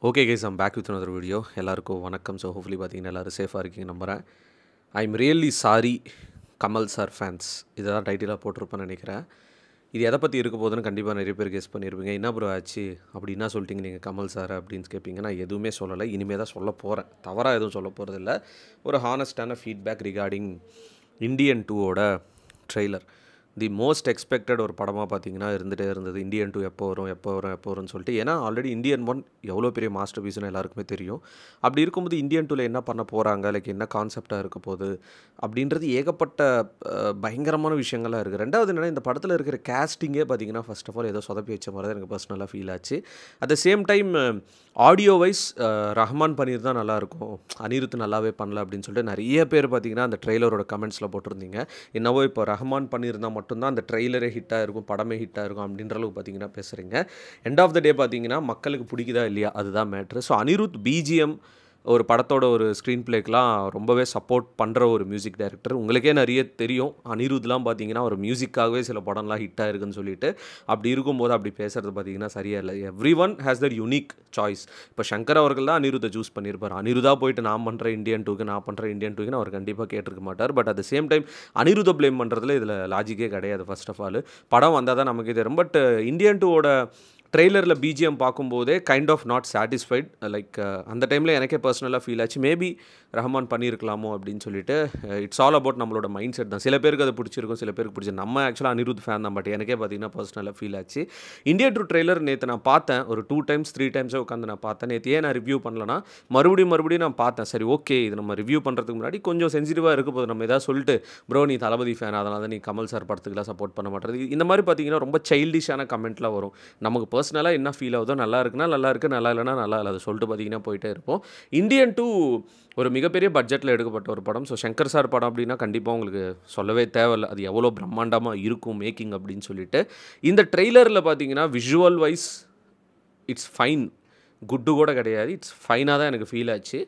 Okay guys, I'm back with another video. எல்லாருக்கும் வணக்கம். So hopefully பார்த்தீங்கன்னா எல்லோரும் சேஃபாக இருக்கீங்க நம்புகிறேன். I am really sorry Kamal sir fans. இதெல்லாம் டைட்டிலாக போட்டிருப்பேன்னு நினைக்கிறேன். இது எதை பற்றி இருக்க போதுன்னு கண்டிப்பாக நிறைய பேர் கெஸ் பண்ணியிருப்பீங்க. என்ன ப்ரோ ஆச்சு அப்படி என்ன சொல்லிட்டீங்க நீங்கள் கமல் சார் அப்படின்னு கேட்பீங்க. நான் எதுவுமே சொல்லலை, இனிமேல் தான் சொல்ல போகிறேன். தவறாக எதுவும் சொல்ல போகிறதில்ல. ஒரு ஹானஸ்டான ஃபீட்பேக் ரிகார்டிங் இந்தியன் 2ஓட ட்ரெய்லர். தி மோஸ்ட் எக்ஸ்பெக்டட் ஒரு படமாக பார்த்தீங்கன்னா இருந்துகிட்டே இருந்தது. இந்தியன் 2 எப்போ வரும்னு சொல்லிட்டு. ஏன்னா ஆல்ரெடி இந்தியன் 1 எவ்வளோ பெரிய மாஸ்டர் பீஸ்னு எல்லாருக்குமே தெரியும். அப்படி இருக்கும்போது இந்தியன் 2ல் என்ன பண்ண போகிறாங்க, லைக் என்ன கான்செப்டாக இருக்க போகுது அப்படின்றது ஏகப்பட்ட பயங்கரமான விஷயங்கள்லாம் இருக்குது. ரெண்டாவது என்னென்னா, இந்த படத்தில் இருக்கிற கேஸ்டிங்கே பார்த்தீங்கன்னா ஃபர்ஸ்ட் ஆஃப் ஆல் ஏதோ சொதப்பி வச்ச மாதிரி தான் எனக்கு பர்சனலாக ஃபீல் ஆச்சு. At the same time audio wise Rahman பன்னீர் தான் நல்லாயிருக்கும், அனிருத் நல்லாவே பண்ணல அப்படின்னு சொல்லிட்டு நிறைய பேர் பார்த்தீங்கன்னா அந்த ட்ரெய்லரோட கமெண்ட்ஸில் போட்டிருந்தீங்க. என்னவோ இப்போ ரஹ்மான் பன்னீர் தான் மட்டும்தான் அந்த ட்ரெய்லரே ஹிட்டாக இருக்கும், படமே ஹிட்டாக இருக்கும் அப்படின்ற அளவுக்கு பார்த்தீங்கன்னா பேசுகிறீங்க. எண்ட் ஆஃப் த டே பார்த்தீங்கன்னா மக்களுக்கு பிடிக்குதா இல்லையா அதுதான் மேட்ரு. ஸோ அனிருத் பிஜிஎம் ஒரு படத்தோட ஒரு ஸ்க்ரீன் பிளேக்கெலாம் ரொம்பவே சப்போர்ட் பண்ணுற ஒரு மியூசிக் டைரக்டர். உங்களுக்கே நிறைய தெரியும், அனிருத்லாம் பார்த்தீங்கன்னா ஒரு மியூசிக்காகவே சில படம்லாம் ஹிட்டாக இருக்குன்னு சொல்லிட்டு. அப்படி இருக்கும்போது அப்படி பேசுகிறது பார்த்தீங்கன்னா சரியா இல்லை. Every one has Dhar unique choice. இப்போ சங்கர் அவர்கள் தான் அனிருத்தை சூஸ் பண்ணியிருப்பார். அனிருதாக போயிட்டு நான் பண்ணுறேன் இந்தியன் 2க்கு அவர் கண்டிப்பாக கேட்டிருக்க மாட்டார். But at the same time அனிருத்தை ப்ளேம் பண்ணுறதுல இதில் லாஜிக்கே கிடையாது. ஃபர்ஸ்ட் ஆஃப் ஆல் படம் வந்தால் தான் நமக்கு தெரியும். பட் இந்தியன் 2ஓட ட்ரெய்லரில் பிஜிஎம் பார்க்கும்போதே kind of not satisfied. Like அந்த டைமில் எனக்கே பர்சனலாக ஃபீல் ஆச்சு, மேபி ரஹ்மான் பண்ணியிருக்கலாமோ அப்படின்னு சொல்லிட்டு. இட்ஸ் ஆல் அபவுட் நம்மளோட மைண்ட் செட் தான். சில பேருக்கு அது பிடிச்சிருக்கும், சில பேருக்கு பிடிச்சி. நம்ம ஆக்சுவலாக அனிருத் ஃபேன் தான், பட் எனக்கே பார்த்தீங்கன்னா பர்சனலாக ஃபீல் ஆச்சு. இந்தியன் 2 ட்ரெய்லர் நேற்று நான் பார்த்தேன், ஒரு 2 டைம்ஸ் 3 டைம்ஸே உட்காந்து நான் பார்த்தேன். நேற்று ஏன் நான் ரிவ்யூ பண்ணலன்னா, மறுபடியும் நான் பார்த்தேன். சரி ஓகே, இது நம்ம ரிவ்யூ பண்ணுறதுக்கு முன்னாடி கொஞ்சம் சென்சிட்டிவாக இருக்க போது. நம்ம எதாவது சொல்லிட்டு ப்ரோ நீ தளபதி ஃபேன் அதனால தான் நீ கமல் சார் படத்துக்குலாம் சப்போர்ட் பண்ண மாட்டேறது, இந்த மாதிரி பார்த்தீங்கன்னா ரொம்ப சைல்டிஷான கமெண்ட்லாம் வரும். நமக்கு பர்சனலாக என்ன ஃபீல் ஆகுதோ, நல்லா இருக்குன்னா நல்லா இருக்குது, நல்லா இல்லைனா நல்லா இல்லை, அதை சொல்லிட்டு பார்த்தீங்கன்னா போயிட்டே இருப்போம். இந்தியன் 2 ஒரு மிகப்பெரிய பட்ஜெட்டில் எடுக்கப்பட்ட ஒரு படம். ஸோ சங்கர் சார் படம் அப்படின்னா கண்டிப்பாக உங்களுக்கு சொல்லவே தேவையில்லை, அது எவ்வளோ பிரம்மாண்டமாக இருக்கும் மேக்கிங் அப்படின்னு சொல்லிட்டு. இந்த ட்ரெய்லரில் பார்த்தீங்கன்னா visual wise it's fine, good கூட கிடையாது, இட்ஸ் ஃபைனாக தான் எனக்கு ஃபீல் ஆச்சு.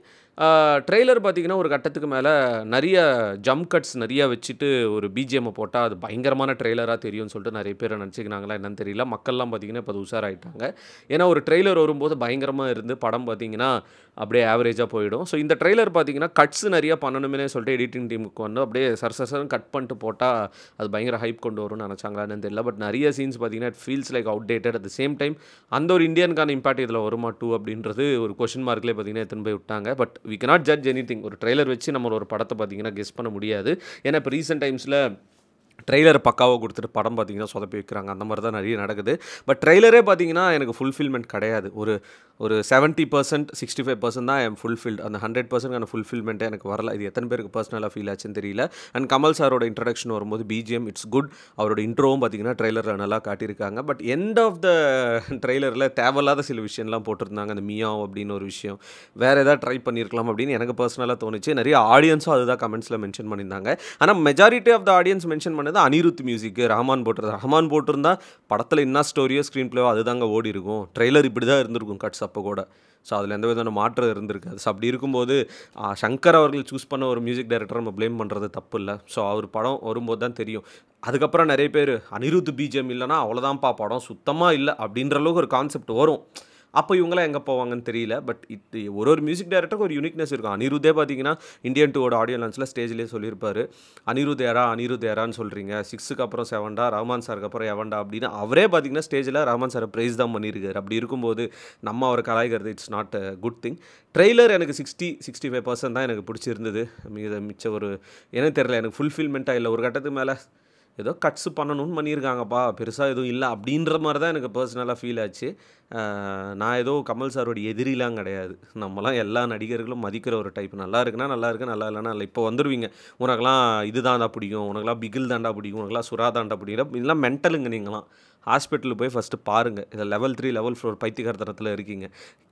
ட்ரெய்லர் பார்த்திங்கன்னா ஒரு கட்டத்துக்கு மேலே நிறைய ஜம்ப் கட்ஸ் நிறையா வச்சுட்டு ஒரு பிஜிஎம்மை போட்டால் அது பயங்கரமான ட்ரெய்லராக தெரியும்னு சொல்லிட்டு நிறைய பேர் நினச்சிக்கினாங்களா என்னன்னு தெரியல. மக்கள்லாம் பார்த்திங்கன்னா இப்போ அது உஷாராயிட்டாங்க. ஏன்னா ஒரு ட்ரெய்லர் வரும்போது பயங்கரமாக இருந்து படம் பார்த்திங்கன்னா அப்படியே ஆவரேஜாக போயிடும். ஸோ இந்த ட்ரெய்லர் பார்த்திங்கன்னா கட்ஸ் நிறையா பண்ணணுமே சொல்லிட்டு எடிட்டிங் டீமுக்கு வந்து அப்படியே சர்சர்னு கட் பண்ணிட்டு போட்டால் அது பயங்கர ஹைப் கொண்டு வரும்னு நினச்சாங்களான்னு தெரியல. பட் நிறைய சீன்ஸ் பார்த்திங்கன்னா it feels like outdated. At the same time அந்த ஒரு இந்தியனுக்கான இம்பாக்ட் இதில் வருமா 2 அப்படின்றது ஒரு கொஷின் மார்க்லேயே பார்த்திங்கன்னா எடுத்துன்னு போய் விட்டாங்க. But we cannot judge anything. ஒரு ட்ரெய்லர் வச்சு நம்ம ஒரு படத்தை பார்த்தீங்கன்னா கெஸ் பண்ண முடியாது. ஏன்னா இப்போ ரீசெண்ட் டைம்ஸில் ட்ரெய்லரை பக்காவாக கொடுத்துட்டு படம் பார்த்தீங்கன்னா சொதப்பி வைக்கிறாங்க, அந்த மாதிரி தான் நிறைய நடக்குது. பட் ட்ரெய்லரே பார்த்தீங்கன்னா எனக்கு ஃபுல்ஃபில்மெண்ட் கிடையாது. ஒரு 70% 65% தான் என் ஃபுல்ஃபில்ட். அந்த 100% ஃபுல்ஃபில்மெண்ட்டே எனக்கு வரல. இது எத்தனை பேருக்கு பர்சனலாக ஃபீல் ஆச்சுன்னு தெரியல. அண்ட் கமல் சாரோட இன்ட்ரடக்ஷன் வரும்போது பிஜிஎம் இட்ஸ் குட். அவரோட இன்ட்ரோவும் பார்த்தீங்கன்னா ட்ரெய்லரில் நல்லா காட்டியிருக்காங்க. பட் எண்ட் ஆஃப் த ட்ரெய்லரில் தேவையில்லாத சில விஷயம்லாம் போட்டிருந்தாங்க. அந்த மியாவ் அப்படின்னு ஒரு விஷயம் வேறு ஏதாவது ட்ரை பண்ணியிருக்கலாம் அப்படின்னு எனக்கு பர்சனலாக தோணுச்சு. நிறைய ஆடியன்ஸும் அதுதான் கமெண்ட்ஸில் மென்ஷன் பண்ணியிருந்தாங்க. ஆனால் majority of the audience mention பண்ணது அனிருத் மியூசிக்கு, ரஹ்மான் போட்டிருந்தா படத்தில் என்ன ஸ்டோரியோ ஸ்க்ரீன் பிளேவோ அதுதாங்க ஓடி இருக்கும். ட்ரெய்லர் இப்படி தான் இருந்திருக்கும் கட்ஸ் அப்போ கூட. ஸோ அதில் எந்த விதமான மாற்றம் இருந்திருக்காது. ஸோ அப்படி இருக்கும்போது சங்கர் அவர்கள் சூஸ் பண்ண ஒரு மியூசிக் டைரக்டர் நம்ம ப்ளேம் பண்ணுறது தப்பு இல்லை. ஸோ அவர் படம் வரும்போது தான் தெரியும். அதுக்கப்புறம் நிறைய பேர் அனிருத் பிஜிஎம் இல்லைனா அவ்வளோதான்ப்பா படம் சுத்தமாக இல்லை அப்படின்ற அளவுக்கு ஒரு கான்செப்ட் வரும். அப்போ இவங்களாம் எங்கே போவாங்கன்னு தெரியல. பட் இது ஒரு மியூசிக் டைரக்டருக்கு ஒரு யூனிக்னஸ் இருக்கும். அனிருத்தே பார்த்தீங்கன்னா இந்தியன் 2ஓட ஆடியோ லான்ச்சில் ஸ்டேஜ்லேயே சொல்லியிருப்பார், அனிருத் ஏரான்னு சொல்கிறீங்க, 6க்கு அப்புறம் 7டா, ரஹ்மான் சாருக்கு அப்புறம் எவன்டா அப்படின்னு அவரே பார்த்தீங்கன்னா ஸ்டேஜில் ரஹ்மான் சாரை ப்ரைஸ் தான் பண்ணியிருக்காரு. அப்படி இருக்கும்போது நம்ம அவரை கலாய்க்கிறது it's not a good thing. Trailer எனக்கு 60-65% தான் எனக்கு பிடிச்சிருந்தது. மிச்சம் ஒரு எனக்கு தெரியல, எனக்கு ஃபுல்ஃபில்மெண்ட்டாக இல்லை. ஒரு கட்டத்துக்கு மேலே ஏதோ கட்ஸ் பண்ணணும்னு பண்ணியிருக்காங்கப்பா, பெருசாக எதுவும் இல்லை அப்படின்ற மாதிரி தான் எனக்கு பர்சனலாக ஃபீல் ஆச்சு. நான் ஏதோ கமல் சாரோட எதிரிலாம் கிடையாது. நம்மலாம் எல்லா நடிகர்களும் மதிக்கிற ஒரு டைப். நல்லா இருக்குன்னா நல்லா இருக்குது, நல்லா இல்லைனா இல்லை. இப்போ வந்துடுவீங்க, உனக்கெல்லாம் இது தாண்டா பிடிக்கும், உனக்கெல்லாம் பிகில் தாண்டா பிடிக்கும், உனக்கெல்லாம் சுறா தாண்டா பிடிக்கும், இதெல்லாம் மென்டலுங்க. நீங்களாம் ஹாஸ்பிட்டலுக்கு போய் ஃபஸ்ட்டு பாருங்கள். இதில் லெவல் 3 லெவல் 4 பைத்தியக்காரத்தனத்தில் இருக்கீங்க.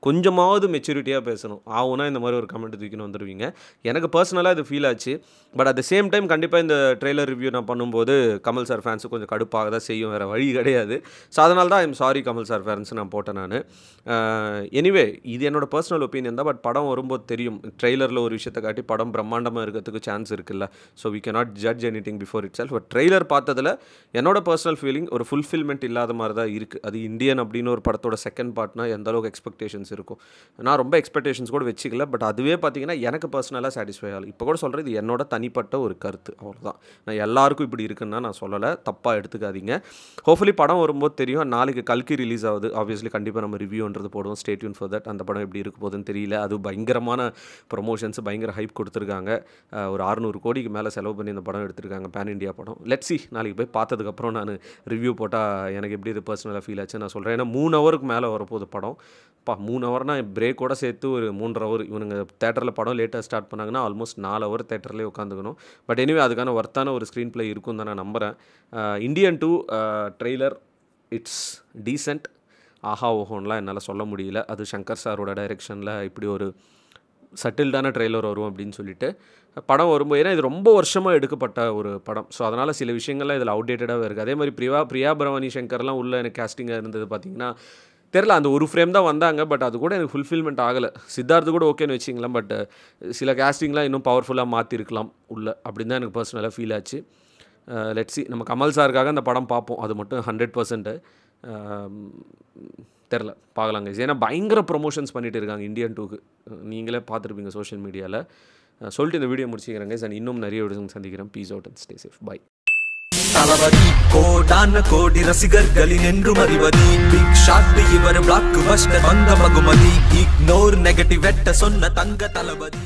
கொஞ்சமாவது மெச்சூரிட்டியாக பேசணும். ஆகுனா இந்த மாதிரி ஒரு கமெண்ட் தூக்கின்னு வந்துடுவீங்க. எனக்கு பர்சனலாக இது ஃபீல் ஆச்சு. But at the same time கண்டிப்பாக இந்த ட்ரெய்லர் ரிவ்யூ நான் பண்ணும்போது கமல் சார் ஃபேன்ஸு கொஞ்சம் கடுப்பாக தான் செய்யும், வேறு வழி கிடையாது. ஸோ அதனால தான் I'm sorry Kamal sir fans நான் போட்டேன் நான். எனிவே இது என்னோட பர்சனல் ஒப்பீனியன் தான். பட் படம் வரும்போது தெரியும். ட்ரெய்லரில் ஒரு விஷயத்தை காட்டி படம் பிரம்மாண்டமாக இருக்கிறதுக்கு சான்ஸ் இருக்குல்ல. So we cannot judge anything before itself. But trailer பார்த்ததில் என்னோட பர்சனல் ஃபீலிங் ஒரு ஃபுல்ஃபில்மெண்ட் எக்ஸைட்மெண்ட் இல்லாத மாதிரி தான் இருக்குது. அது இந்தியன் அப்படின்னு ஒரு படத்தோட செகண்ட் பார்ட்னா எந்த அளவுக்கு எக்ஸ்பெக்டேஷன்ஸ் இருக்கும். நான் ரொம்ப எக்ஸ்பெக்டேஷன்ஸ் கூட வச்சுக்கல. பட் அதுவே பார்த்தீங்கன்னா எனக்கு பர்சனலாக சாட்டிஸ்ஃபை ஆகலை. இப்போ கூட சொல்கிறது இது என்னோட தனிப்பட்ட ஒரு கருத்து, அவ்வளோதான். நான் எல்லாருக்கும் இப்படி இருக்குன்னா நான் சொல்லலை, தப்பாக எடுத்துக்காதீங்க. ஹோப்ஃபுல்லி படம் வரும்போது தெரியும். நாளைக்கு கல்கி ரிலீஸ் ஆகுது. ஆப்வியஸ்லி கண்டிப்பாக நம்ம ரிவ்யூன்றது போடுவோம். Stay tune for that. அந்த படம் எப்படி இருக்க போகுதுன்னு தெரியல. அது பயங்கரமான ப்ரொமோஷன்ஸ், பயங்கர ஹைப் கொடுத்துருக்காங்க. ஒரு 600 கோடிக்கு மேலே செலவு பண்ணி இந்த படம் எடுத்திருக்காங்க. பேன் இண்டியா படம். லெட்ஸ் சி, நாளைக்கு போய் பார்த்ததுக்கப்புறம் நான் ரிவ்யூ போட்டால் எனக்கு எப்படி இது பர்சனலாக ஃபீல் ஆச்சு நான் சொல்கிறேன். ஏன்னா 3 ஹவருக்கு மேலே வரப்போகுது படம். 3 ஹவர்னால் பிரேக்கோட சேர்த்து ஒரு 3.5 ஹவர். இவனுங்க தேட்டரில் படம் லேட்டாக ஸ்டார்ட் பண்ணாங்கன்னா ஆல்மோஸ்ட் 4 ஹவர் தேட்டர்லேயே உட்காந்துக்கணும். பட் எனிவே அதுக்கான ஒர்த்தான ஒரு ஸ்க்ரீன் ப்ளே இருக்கும் தான் நான் நம்புகிறேன். Indian 2 trailer it's decent. ஆஹா ஓஹோன்லாம் என்னால் சொல்ல முடியல. அது சங்கர் சாரோட டைரெக்ஷனில் இப்படி ஒரு சட்டில்டான ட்ரெய்லர் வரும் அப்படின்னு சொல்லிட்டு படம் வரும்போது, ஏன்னா இது ரொம்ப வருஷமாக எடுக்கப்பட்ட ஒரு படம். ஸோ அதனால் சில விஷயங்கள்லாம் இதில் அவுடேட்டடாகவே இருக்குது. அதே மாதிரி பிரியா பரவானி சங்கர்லாம் உள்ள எனக்கு கேஸ்டிங்காக இருந்தது பார்த்திங்கன்னா தெரில. அந்த ஒரு ஃப்ரேம் தான் வந்தாங்க. பட் அது கூட எனக்கு ஃபுல்ஃபில்மெண்ட் ஆகலை. சித்தார்த்து கூட ஓகேன்னு வச்சிங்களேன். பட் சில கேஸ்டிங்லாம் இன்னும் பவர்ஃபுல்லாக மாற்றிருக்கலாம் உள்ள, அப்படின்னு தான் எனக்கு பர்சனலாக ஃபீல் ஆச்சு. லெட்ஸ் சி, நம்ம கமல் சாருக்காக அந்த படம் பார்ப்போம். அது மட்டும் 100% தெரில, பார்க்கலாங்க. ஏன்னா பயங்கர ப்ரொமோஷன்ஸ் பண்ணிகிட்டு இருக்காங்க இந்தியன் 2க்கு. நீங்களே பார்த்துருப்பீங்க சோஷியல் மீடியாவில். சொல்லிட்டு இந்த வீடியோ முடிச்சுக்கிறேங்க. சார் இன்னும் நிறைய வீடியோ சந்திக்கிறேன். Peace out and stay safe. Bye. Thalapathy கோடான கோடி ரசிகர்களின் என்றும் அறிவதி. பிக் ஷாட் இவர் பிளாக் பஸ்டர் வந்த மகுமதி. இக்னோர் நெகட்டிவ் வெட்ட சொன்ன தங்க தளபதி.